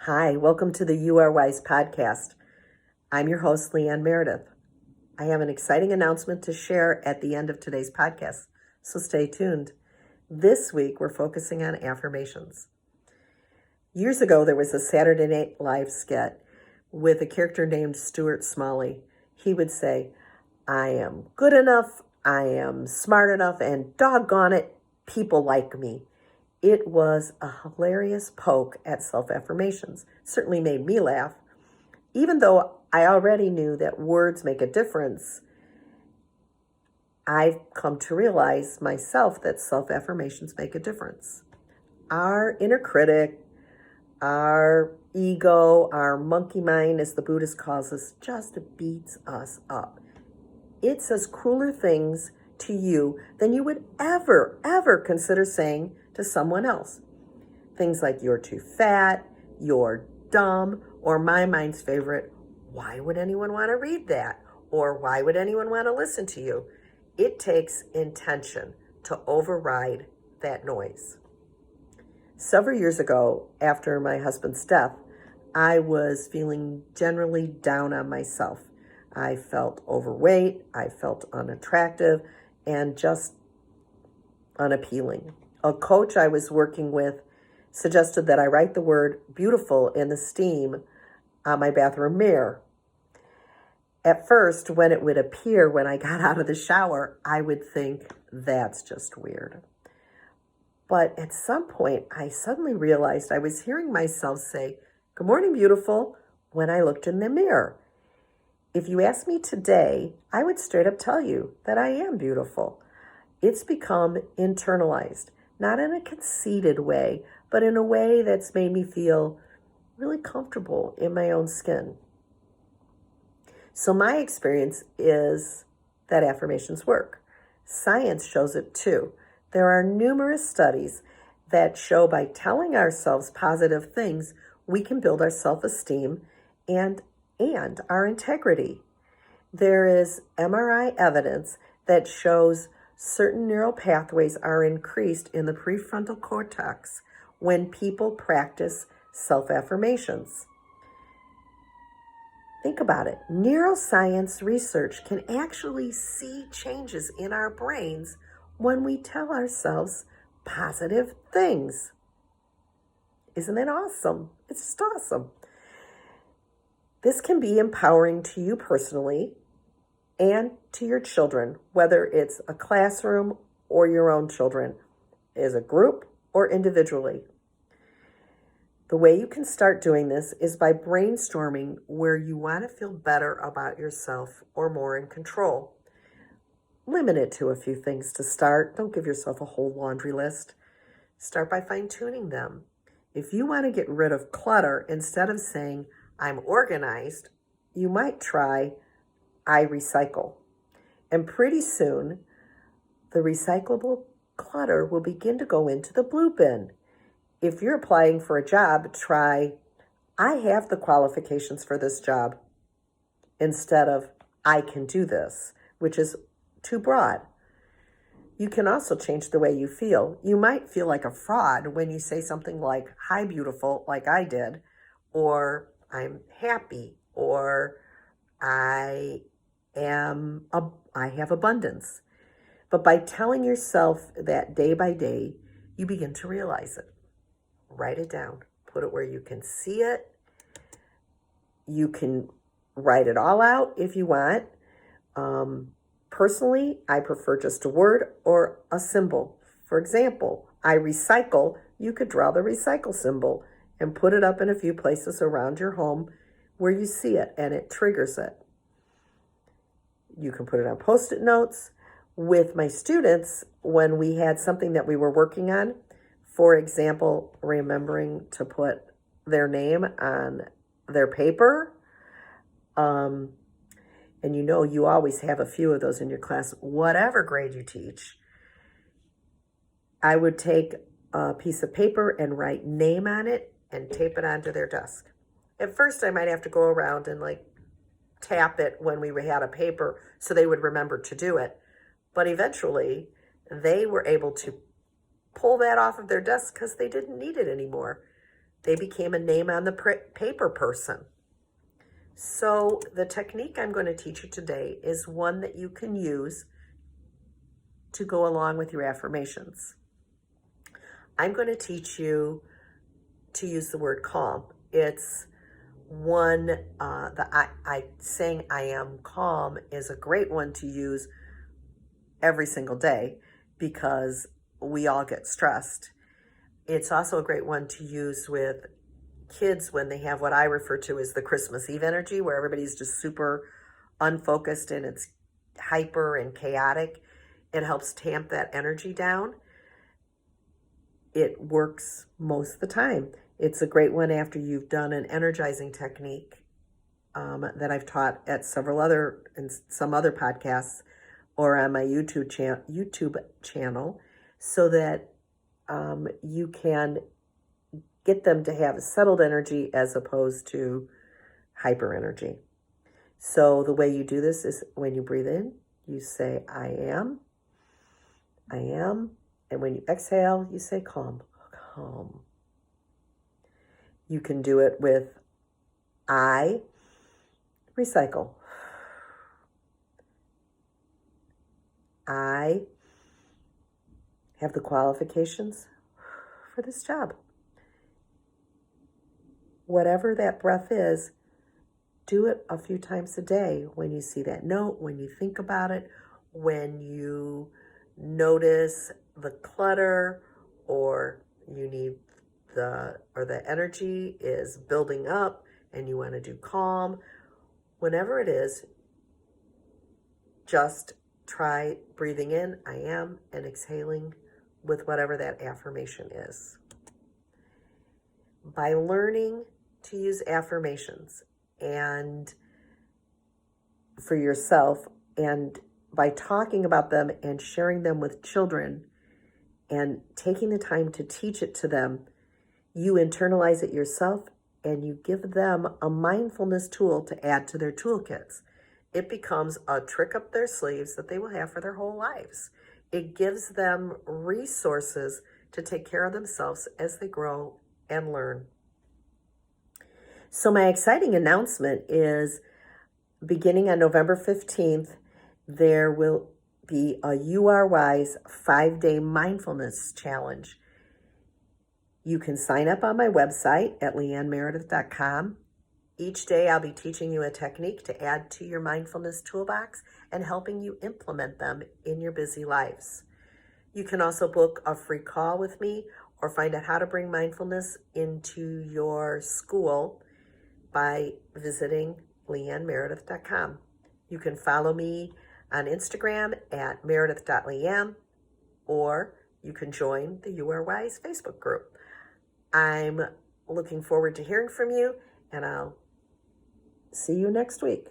Hi, welcome to the You Are Wise podcast. I'm your host, Leanne Meredith. I have an exciting announcement to share at the end of today's podcast, so stay tuned. This week, we're focusing on affirmations. Years ago, there was a Saturday Night Live skit with a character named Stuart Smalley. He would say, I am good enough, I am smart enough, and doggone it, people like me. It was a hilarious poke at self-affirmations. Certainly made me laugh. Even though I already knew that words make a difference, I've come to realize myself that self-affirmations make a difference. Our inner critic, our ego, our monkey mind, as the Buddhist calls us, just beats us up. It says crueler things to you than you would ever consider saying to someone else. Things like you're too fat, you're dumb, or my mind's favorite, why would anyone want to read that? Or why would anyone want to listen to you? It takes intention to override that noise. Several years ago, after my husband's death, I was feeling generally down on myself. I felt overweight, I felt unattractive, and just unappealing. A coach I was working with suggested that I write the word beautiful in the steam on my bathroom mirror. At first, when it would appear when I got out of the shower, I would think, that's just weird. But at some point, I suddenly realized I was hearing myself say, good morning, beautiful, when I looked in the mirror. If you asked me today, I would straight up tell you that I am beautiful. It's become internalized, not in a conceited way, but in a way that's made me feel really comfortable in my own skin. So my experience is that affirmations work. Science shows it too. There are numerous studies that show by telling ourselves positive things, we can build our self-esteem and our integrity. There is MRI evidence that shows certain neural pathways are increased in the prefrontal cortex when people practice self-affirmations. Think about it. Neuroscience research can actually see changes in our brains when we tell ourselves positive things. Isn't it awesome? It's just awesome. This can be empowering to you personally and to your children, whether it's a classroom or your own children, as a group or individually. The way you can start doing this is by brainstorming where you want to feel better about yourself or more in control. Limit it to a few things to start. Don't give yourself a whole laundry list. Start by fine-tuning them. If you want to get rid of clutter, instead of saying, I'm organized, you might try, I recycle. And pretty soon, the recyclable clutter will begin to go into the blue bin. If you're applying for a job, try, I have the qualifications for this job, instead of, I can do this, which is too broad. You can also change the way you feel. You might feel like a fraud when you say something like, hi, beautiful, like I did, or I'm happy, or I have abundance. But by telling yourself that day by day, you begin to realize it. Write it down. Put it where you can see it. You can write it all out if you want. Personally, I prefer just a word or a symbol. For example, I recycle. You could draw the recycle symbol and put it up in a few places around your home where you see it and it triggers it. You can put it on Post-it notes. With my students, when we had something that we were working on, for example, remembering to put their name on their paper, and you always have a few of those in your class, whatever grade you teach, I would take a piece of paper and write name on it and tape it onto their desk. At first, I might have to go around and tap it when we had a paper so they would remember to do it. But eventually, they were able to pull that off of their desk because they didn't need it anymore. They became a name on the paper person. So the technique I'm going to teach you today is one that you can use to go along with your affirmations. I'm going to teach you to use the word calm. It's one, saying I am calm is a great one to use every single day because we all get stressed. It's also a great one to use with kids when they have what I refer to as the Christmas Eve energy, where everybody's just super unfocused and it's hyper and chaotic. It helps tamp that energy down. It works most of the time. It's a great one after you've done an energizing technique that I've taught at some other podcasts or on my YouTube channel, so that you can get them to have a settled energy as opposed to hyper energy. So the way you do this is when you breathe in, you say, I am. And when you exhale, you say calm. You can do it with I recycle. I have the qualifications for this job. Whatever that breath is, do it a few times a day when you see that note, when you think about it, when you notice the clutter or the energy is building up and you want to do calm. Whenever it is, just try breathing in, I am, and exhaling with whatever that affirmation is. By learning to use affirmations and for yourself, and by talking about them and sharing them with children and taking the time to teach it to them, you internalize it yourself and you give them a mindfulness tool to add to their toolkits. It becomes a trick up their sleeves that they will have for their whole lives. It gives them resources to take care of themselves as they grow and learn. So my exciting announcement is beginning on November 15th, there will be a You Are Wise 5-day mindfulness challenge. You can sign up on my website at leannemeredith.com. Each day I'll be teaching you a technique to add to your mindfulness toolbox and helping you implement them in your busy lives. You can also book a free call with me or find out how to bring mindfulness into your school by visiting leannemeredith.com. You can follow me on Instagram at meredith.leanne, or you can join the You Are Wise Facebook group. I'm looking forward to hearing from you, and I'll see you next week.